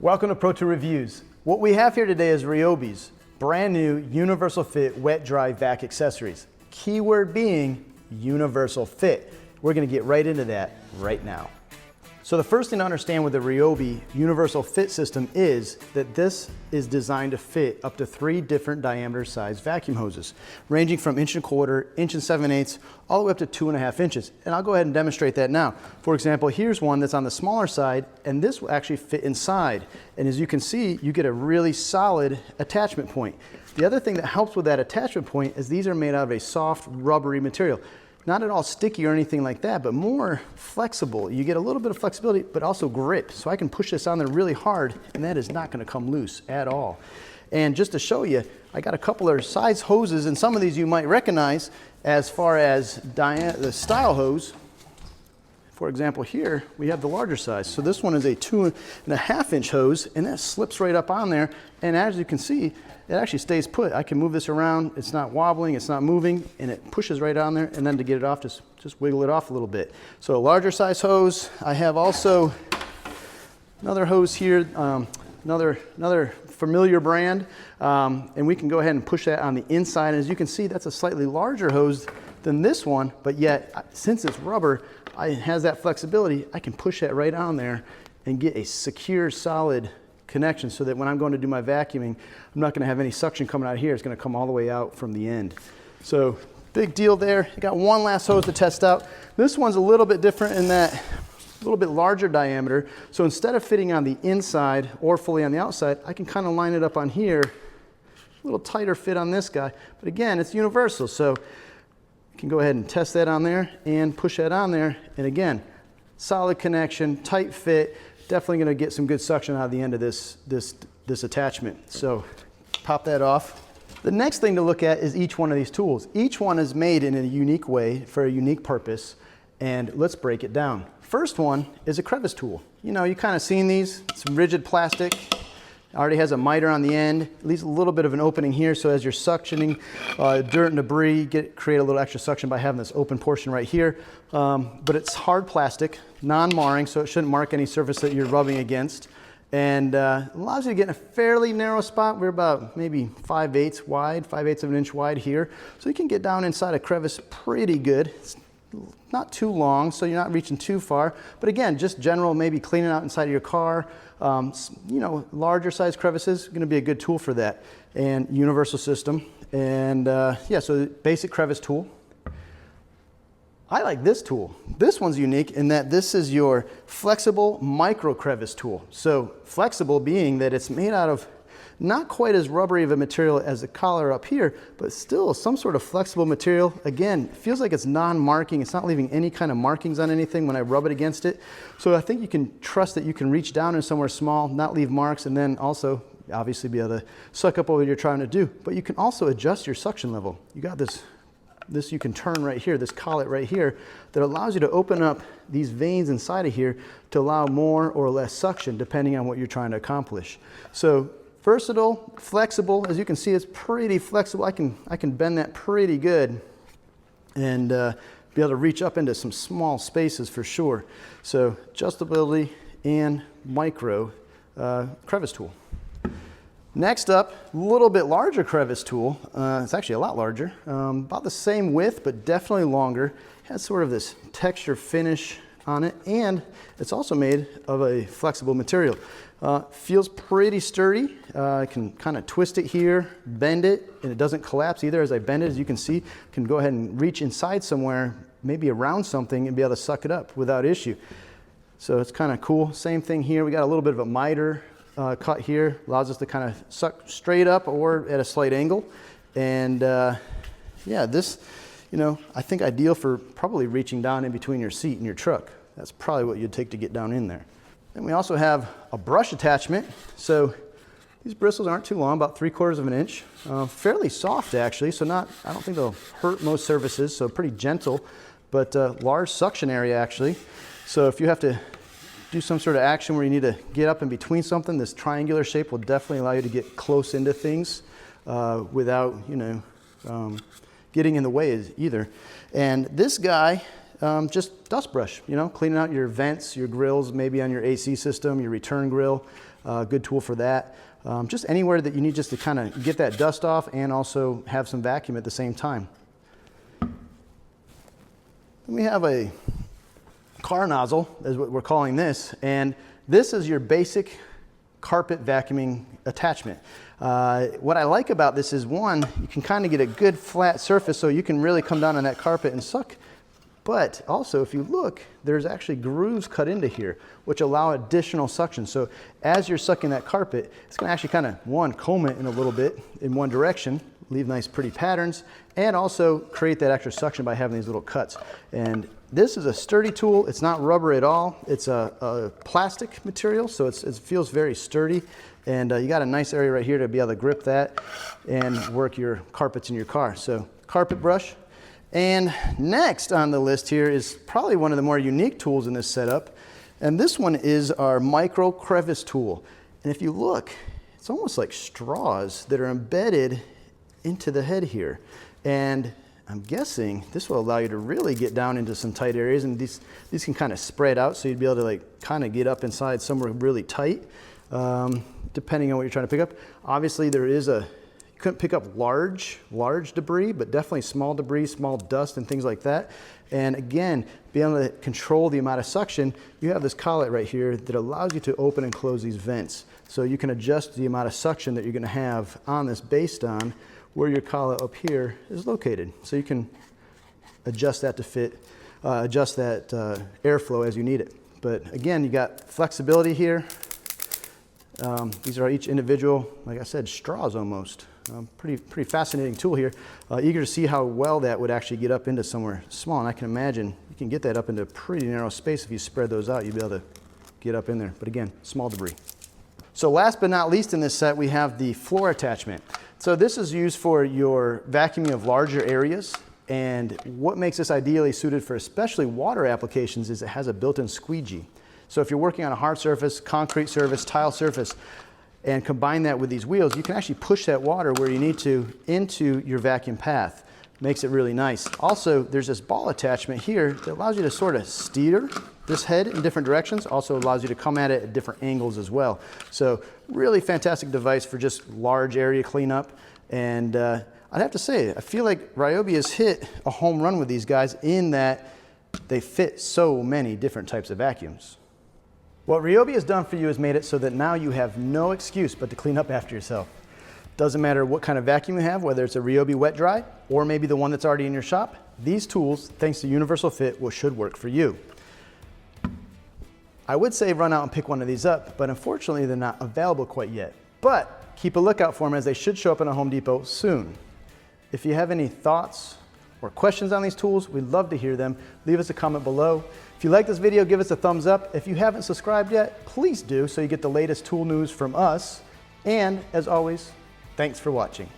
Welcome to Pro 2 Reviews. What we have here today is Ryobi's brand new Universal Fit wet dry vac accessories. Keyword being Universal Fit. We're going to get right into that right now. So the first thing to understand with the Ryobi Universal Fit system is that this is designed to fit up to 3 different diameter size vacuum hoses, ranging from 1¼ inch, 1 7/8, all the way up to 2½ inches. And I'll go ahead and demonstrate that now. For example, here's one that's on the smaller side, and this will actually fit inside. And as you can see, you get a really solid attachment point. The other thing that helps with that attachment point is these are made out of a soft, rubbery material. Not at all sticky or anything like that, but more flexible. You get a little bit of flexibility, but also grip. So I can push this on there really hard, and that is not gonna come loose at all. And just to show you, I got a couple of size hoses, and some of these you might recognize as far as the style hose. For example, here we have the larger size. So this one is a 2½ inch hose, and that slips right up on there. And as you can see, it actually stays put. I can move this around. It's not wobbling, it's not moving, and it pushes right on there. And then to get it off, just wiggle it off a little bit. So a larger size hose. I have also another hose here, another familiar brand. And we can go ahead and push that on the inside. And as you can see, that's a slightly larger hose than this one, but yet since it's rubber, it has that flexibility. I can push that right on there and get a secure, solid connection so that when I'm going to do my vacuuming, I'm not going to have any suction coming out here. It's going to come all the way out from the end. So big deal there. I got one last hose to test out. This one's a little bit different in that a little bit larger diameter. So instead of fitting on the inside or fully on the outside, I can kind of line it up on here. A little tighter fit on this guy. But again, it's universal. So you can go ahead and test that on there and push that on there. And again, solid connection, tight fit. Definitely going to get some good suction out of the end of this attachment. So pop that off. The next thing to look at is each one of these tools. Each one is made in a unique way for a unique purpose, and let's break it down. First one is a crevice tool. You know, you kind of seen these. It's rigid plastic. Already has a miter on the end, leaves a little bit of an opening here, so as you're suctioning dirt and debris, create a little extra suction by having this open portion right here. But it's hard plastic, non-marring, so it shouldn't mark any surface that you're rubbing against. And allows you to get in a fairly narrow spot. We're about maybe 5/8 wide, 5/8 of an inch wide here. So you can get down inside a crevice pretty good. It's not too long, so you're not reaching too far. But again, just general, maybe cleaning out inside of your car. You know, larger size crevices, going to be a good tool for that. And universal system. And yeah, so basic crevice tool. I like this tool. This one's unique in that this is your flexible micro crevice tool. So flexible being that it's made out of not quite as rubbery of a material as the collar up here, but still some sort of flexible material. Again, it feels like it's non-marking. It's not leaving any kind of markings on anything when I rub it against it. So I think you can trust that you can reach down in somewhere small, not leave marks, and then also obviously be able to suck up what you're trying to do. But you can also adjust your suction level. You got this you can turn right here, this collet right here, that allows you to open up these veins inside of here to allow more or less suction depending on what you're trying to accomplish. So versatile, flexible. As you can see, it's pretty flexible. I can bend that pretty good and be able to reach up into some small spaces for sure. So adjustability and micro crevice tool. Next up, a little bit larger crevice tool. It's actually a lot larger, about the same width, but definitely longer. Has sort of this texture finish on it, and it's also made of a flexible material. Feels pretty sturdy. I can kind of twist it here, bend it, and it doesn't collapse either. As I bend it, as you can see, I can go ahead and reach inside somewhere, maybe around something, and be able to suck it up without issue. So it's kind of cool. Same thing here. We got a little bit of a miter cut here. Allows us to kind of suck straight up or at a slight angle. And yeah, this, you know, I think ideal for probably reaching down in between your seat and your truck. That's probably what you'd take to get down in there. Then we also have a brush attachment. So these bristles aren't too long, about 3/4 of an inch. Fairly soft actually, so I don't think they'll hurt most surfaces, so pretty gentle, but large suction area actually. So if you have to do some sort of action where you need to get up in between something, this triangular shape will definitely allow you to get close into things without, you know, getting in the way either. And this guy just dust brush, you know, cleaning out your vents, your grills, maybe on your AC system, your return grill, good tool for that. Just anywhere that you need just to kind of get that dust off and also have some vacuum at the same time. Then we have a car nozzle, is what we're calling this, and this is your basic carpet vacuuming attachment. What I like about this is, one, you can kind of get a good flat surface so you can really come down on that carpet and suck. But also, if you look, there's actually grooves cut into here, which allow additional suction. So as you're sucking that carpet, it's gonna actually kind of, one, comb it in a little bit in one direction, leave nice pretty patterns, and also create that extra suction by having these little cuts. And this is a sturdy tool. It's not rubber at all. It's a plastic material, so it feels very sturdy. And you got a nice area right here to be able to grip that and work your carpets in your car. So carpet brush. And next on the list here is probably one of the more unique tools in this setup. And this one is our micro crevice tool. And if you look, it's almost like straws that are embedded into the head here. And I'm guessing this will allow you to really get down into some tight areas, and these can kind of spread out, so you'd be able to like kind of get up inside somewhere really tight, depending on what you're trying to pick up. Obviously you couldn't pick up large debris, but definitely small debris, small dust and things like that. And again, being able to control the amount of suction, you have this collet right here that allows you to open and close these vents. So you can adjust the amount of suction that you're gonna have on this based on where your collet up here is located. So you can adjust that to fit, adjust that airflow as you need it. But again, you got flexibility here. These are each individual, like I said, straws almost. Pretty fascinating tool here. Eager to see how well that would actually get up into somewhere small. And I can imagine you can get that up into a pretty narrow space. If you spread those out, you'll be able to get up in there. But again, small debris. So last but not least in this set, we have the floor attachment. So this is used for your vacuuming of larger areas. And what makes this ideally suited for especially water applications is it has a built-in squeegee. So if you're working on a hard surface, concrete surface, tile surface, and combine that with these wheels, you can actually push that water where you need to into your vacuum path. Makes it really nice. Also, there's this ball attachment here that allows you to sort of steer this head in different directions. Also allows you to come at it at different angles as well. So really fantastic device for just large area cleanup. And I'd have to say, I feel like Ryobi has hit a home run with these guys in that they fit so many different types of vacuums. What Ryobi has done for you is made it so that now you have no excuse but to clean up after yourself. Doesn't matter what kind of vacuum you have, whether it's a Ryobi wet dry or maybe the one that's already in your shop, these tools, thanks to Universal Fit, should work for you. I would say run out and pick one of these up, but unfortunately they're not available quite yet. But keep a lookout for them, as they should show up in a Home Depot soon. If you have any thoughts or questions on these tools, we'd love to hear them. Leave us a comment below. If you like this video, give us a thumbs up. If you haven't subscribed yet, please do so you get the latest tool news from us. And as always, thanks for watching.